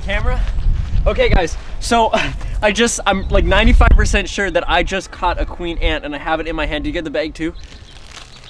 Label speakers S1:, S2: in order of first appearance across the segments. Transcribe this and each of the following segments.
S1: camera. Okay guys, so I'm like 95% sure that I just caught a queen ant and I have it in my hand. Do you get the bag too?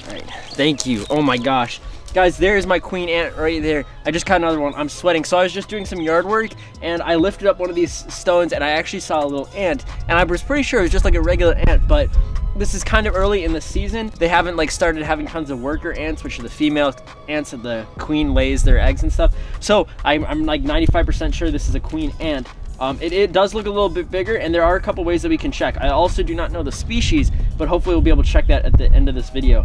S1: All right, thank you. Oh my gosh. Guys, there's my queen ant right there. I just caught another one. I'm sweating. So I was just doing some yard work and I lifted up one of these stones and I actually saw a little ant, and I was pretty sure it was just like a regular ant, but this is kind of early in the season. They haven't like started having tons of worker ants, which are the female ants that the queen lays their eggs and stuff. So I'm like 95% sure this is a queen ant. It does look a little bit bigger, and there are a couple ways that we can check. I also do not know the species, but hopefully we'll be able to check that at the end of this video.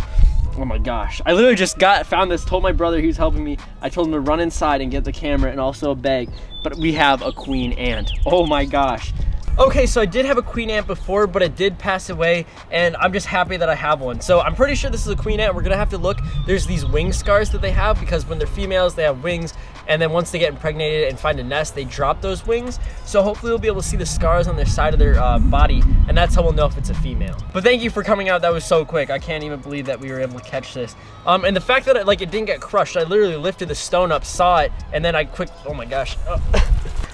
S1: Oh my gosh, I literally just found this, told my brother, he was helping me. I told him to run inside and get the camera and also a bag, but we have a queen ant. Oh my gosh. Okay, so I did have a queen ant before, but it did pass away, and I'm just happy that I have one. So I'm pretty sure this is a queen ant. We're gonna have to look. There's these wing scars that they have, because when they're females, they have wings, and then once they get impregnated and find a nest, they drop those wings. So hopefully we'll be able to see the scars on their side of their body, and that's how we'll know if it's a female. But thank you for coming out. That was so quick. I can't even believe that we were able to catch this. And the fact that it didn't get crushed, I literally lifted the stone up, saw it, and then oh my gosh.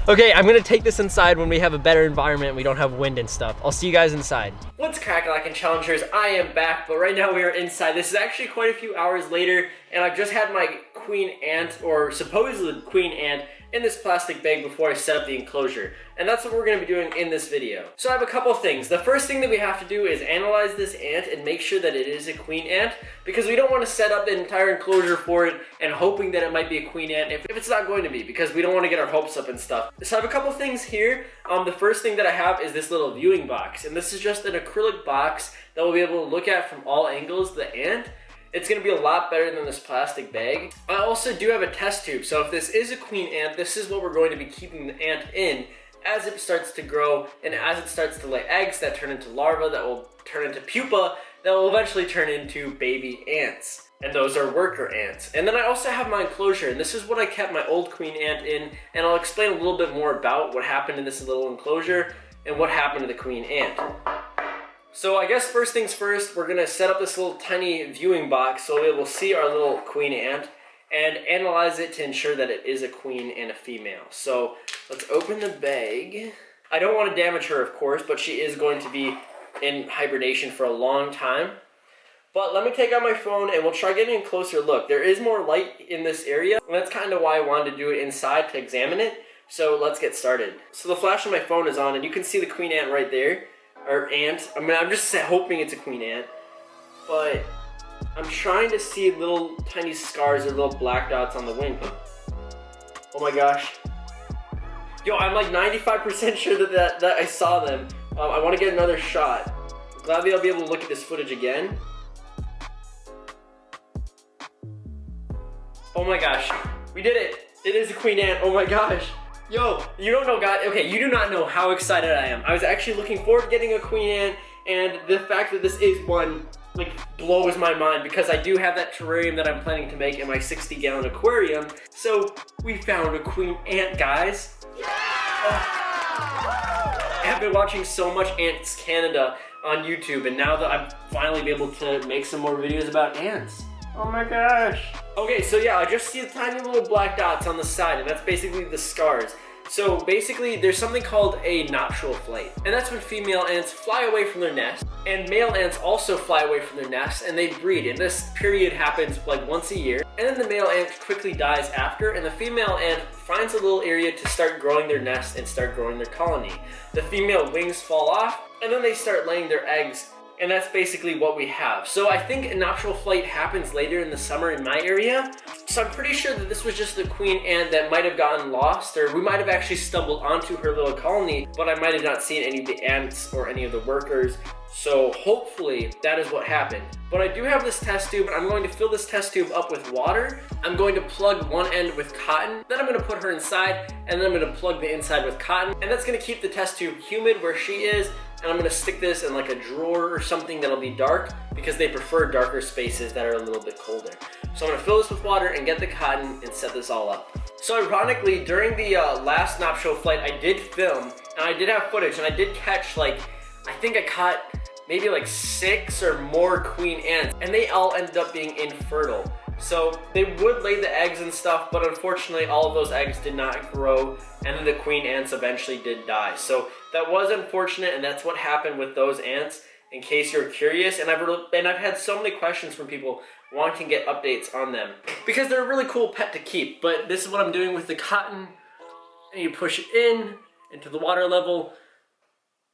S1: Okay, I'm gonna take this inside when we have a better environment and we don't have wind and stuff. I'll see you guys inside. What's crackalackin' challengers? I am back, but right now we are inside. This is actually quite a few hours later, and I've just had my queen ant, or supposedly queen ant, in this plastic bag before I set up the enclosure. And that's what we're gonna be doing in this video. So I have a couple things. The first thing that we have to do is analyze this ant and make sure that it is a queen ant, because we don't wanna set up the entire enclosure for it and hoping that it might be a queen ant if it's not going to be, because we don't wanna get our hopes up and stuff. So I have a couple things here. The first thing that I have is this little viewing box, and this is just an acrylic box that we'll be able to look at from all angles the ant. It's gonna be a lot better than this plastic bag. I also do have a test tube, so if this is a queen ant, this is what we're going to be keeping the ant in as it starts to grow and as it starts to lay eggs that turn into larvae, that will turn into pupa, that will eventually turn into baby ants. And those are worker ants. And then I also have my enclosure, and this is what I kept my old queen ant in, and I'll explain a little bit more about what happened in this little enclosure and what happened to the queen ant. So I guess first things first, we're gonna set up this little tiny viewing box so we'll be able to see our little queen ant and analyze it to ensure that it is a queen and a female. So let's open the bag. I don't want to damage her, of course, but she is going to be in hibernation for a long time. But let me take out my phone and we'll try getting a closer look. There is more light in this area, and that's kind of why I wanted to do it inside to examine it. So let's get started. So the flash on my phone is on, and you can see the queen ant right there. Or ant. I mean, I'm just hoping it's a queen ant, but I'm trying to see little tiny scars or little black dots on the wing. Oh my gosh. Yo, I'm like 95% sure that I saw them. I want to get another shot. Gladly I'll be able to look at this footage again. Oh my gosh. We did it. It is a queen ant. Oh my gosh. Yo, you don't know, guys. Okay, you do not know how excited I am. I was actually looking forward to getting a queen ant, and the fact that this is one, blows my mind, because I do have that terrarium that I'm planning to make in my 60-gallon aquarium. So, we found a queen ant, guys. Yeah! I have been watching so much Ants Canada on YouTube, and now that I'm finally be able to make some more videos about ants. Oh my gosh. Okay, so yeah, I just see the tiny little black dots on the side, and that's basically the scars. So basically, there's something called a nuptial flight, and that's when female ants fly away from their nest, and male ants also fly away from their nests, and they breed, and this period happens once a year, and then the male ant quickly dies after, and the female ant finds a little area to start growing their nest and start growing their colony. The female wings fall off, and then they start laying their eggs. And that's basically what we have. So I think a nuptial flight happens later in the summer in my area. So I'm pretty sure that this was just the queen ant that might have gotten lost, or we might have actually stumbled onto her little colony, but I might have not seen any of the ants or any of the workers. So hopefully that is what happened. But I do have this test tube, and I'm going to fill this test tube up with water. I'm going to plug one end with cotton, then I'm going to put her inside, and then I'm going to plug the inside with cotton, and that's going to keep the test tube humid where she is. And I'm gonna stick this in a drawer or something that'll be dark, because they prefer darker spaces that are a little bit colder. So I'm gonna fill this with water and get the cotton and set this all up. So ironically, during the last nuptial flight, I did film, and I did have footage, and I did catch I think I caught maybe 6 or more queen ants, and they all ended up being infertile. So they would lay the eggs and stuff, but unfortunately all of those eggs did not grow, and then the queen ants eventually did die. So that was unfortunate, and that's what happened with those ants, in case you're curious. And I've had so many questions from people wanting to get updates on them, because they're a really cool pet to keep. But this is what I'm doing with the cotton, and you push it in into the water level,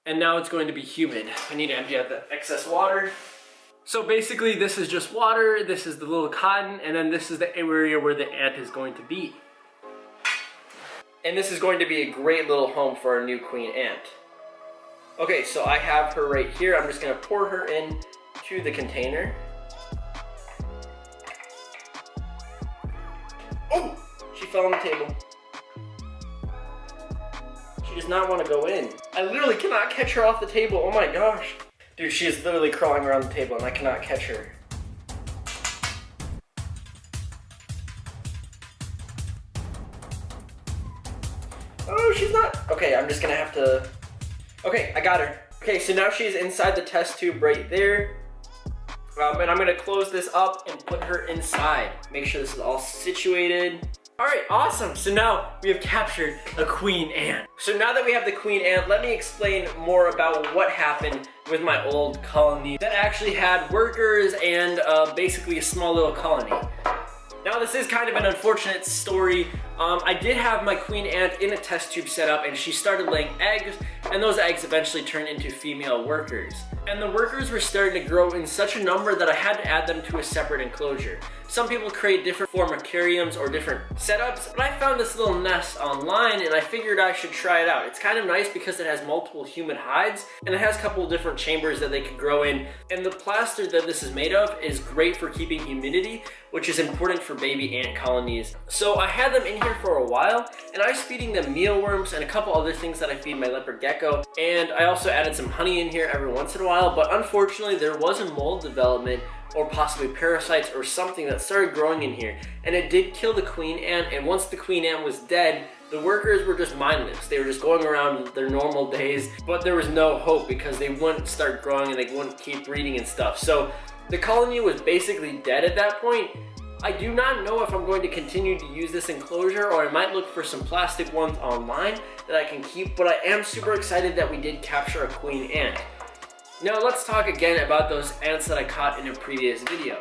S1: and now it's going to be humid. I need to empty out the excess water. So basically this is just water, this is the little cotton, and then this is the area where the ant is going to be. And this is going to be a great little home for our new queen ant. Okay, so I have her right here. I'm just gonna pour her in to the container. Oh, she fell on the table. She does not want to go in. I literally cannot catch her off the table, oh my gosh. Dude, she is literally crawling around the table and I cannot catch her. Oh, she's not. Okay, I'm just gonna have to. Okay, I got her. Okay, so now she's inside the test tube right there. And I'm gonna close this up and put her inside. Make sure this is all situated. All right, awesome. So now we have captured a queen ant. So now that we have the queen ant, let me explain more about what happened with my old colony that actually had workers and basically a small little colony. Now this is kind of an unfortunate story. I did have my queen ant in a test tube set up, and she started laying eggs, and those eggs eventually turned into female workers. And the workers were starting to grow in such a number that I had to add them to a separate enclosure. Some people create different form aquariums or different setups, but I found this little nest online and I figured I should try it out. It's kind of nice because it has multiple human hides, and it has a couple of different chambers that they could grow in. And the plaster that this is made of is great for keeping humidity, which is important for baby ant colonies. So I had them in here for a while, and I was feeding them mealworms and a couple other things that I feed my leopard gecko. And I also added some honey in here every once in a while, but unfortunately there was a mold development or possibly parasites or something that started growing in here, and it did kill the queen ant. And once the queen ant was dead, the workers were just mindless. They were just going around their normal days, but there was no hope because they wouldn't start growing and they wouldn't keep breeding and stuff. So the colony was basically dead at that point. I do not know if I'm going to continue to use this enclosure, or I might look for some plastic ones online that I can keep, but I am super excited that we did capture a queen ant. Now let's talk again about those ants that I caught in a previous video.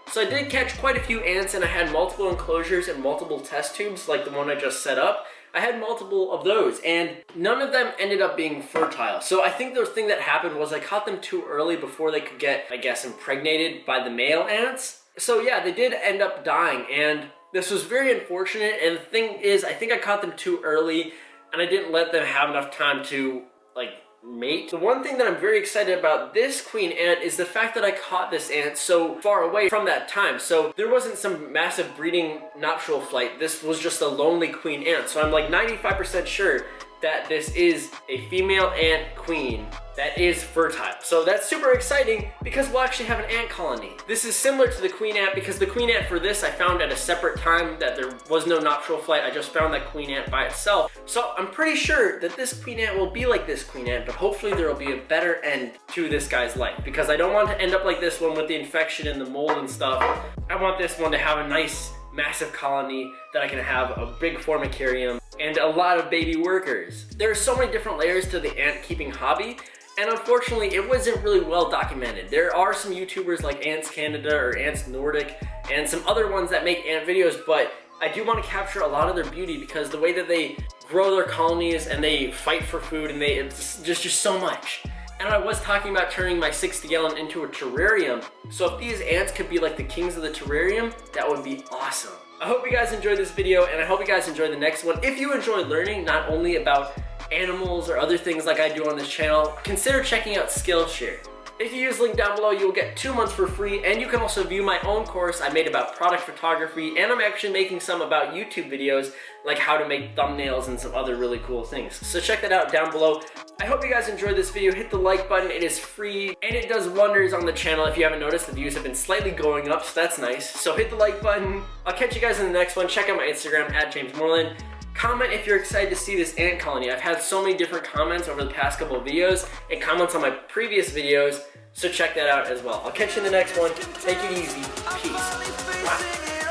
S1: So I did catch quite a few ants, and I had multiple enclosures and multiple test tubes like the one I just set up. I had multiple of those, and none of them ended up being fertile. So I think the thing that happened was I caught them too early before they could get, I guess, impregnated by the male ants. So yeah, they did end up dying, and this was very unfortunate. And the thing is, I think I caught them too early, and I didn't let them have enough time to, like, mate. The one thing that I'm very excited about this queen ant is the fact that I caught this ant so far away from that time. So there wasn't some massive breeding nuptial flight. This was just a lonely queen ant. So I'm like 95% sure that this is a female ant queen that is fertile. So that's super exciting because we'll actually have an ant colony. This is similar to the queen ant because the queen ant for this I found at a separate time that there was no nuptial flight. I just found that queen ant by itself. So I'm pretty sure that this queen ant will be like this queen ant, but hopefully there will be a better end to this guy's life, because I don't want to end up like this one with the infection and the mold and stuff. I want this one to have a nice massive colony that I can have a big formicarium and a lot of baby workers. There are so many different layers to the ant keeping hobby, and unfortunately it wasn't really well documented. There are some YouTubers like Ants Canada or Ants Nordic and some other ones that make ant videos, but I do want to capture a lot of their beauty because the way that they grow their colonies and they fight for food, and it's just so much. And I was talking about turning my 60-gallon into a terrarium. So if these ants could be like the kings of the terrarium, that would be awesome. I hope you guys enjoyed this video, and I hope you guys enjoyed the next one. If you enjoyed learning not only about animals or other things like I do on this channel, consider checking out Skillshare. If you use the link down below, you will get 2 months for free, and you can also view my own course I made about product photography, and I'm actually making some about YouTube videos, like how to make thumbnails and some other really cool things. So check that out down below. I hope you guys enjoyed this video. Hit the like button, it is free, and it does wonders on the channel. If you haven't noticed, the views have been slightly going up, so that's nice. So hit the like button. I'll catch you guys in the next one. Check out my Instagram, @JamesMorelan. Comment if you're excited to see this ant colony. I've had so many different comments over the past couple of videos and comments on my previous videos, so check that out as well. I'll catch you in the next one. Take it easy. Peace. Bye.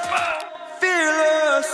S2: fearless.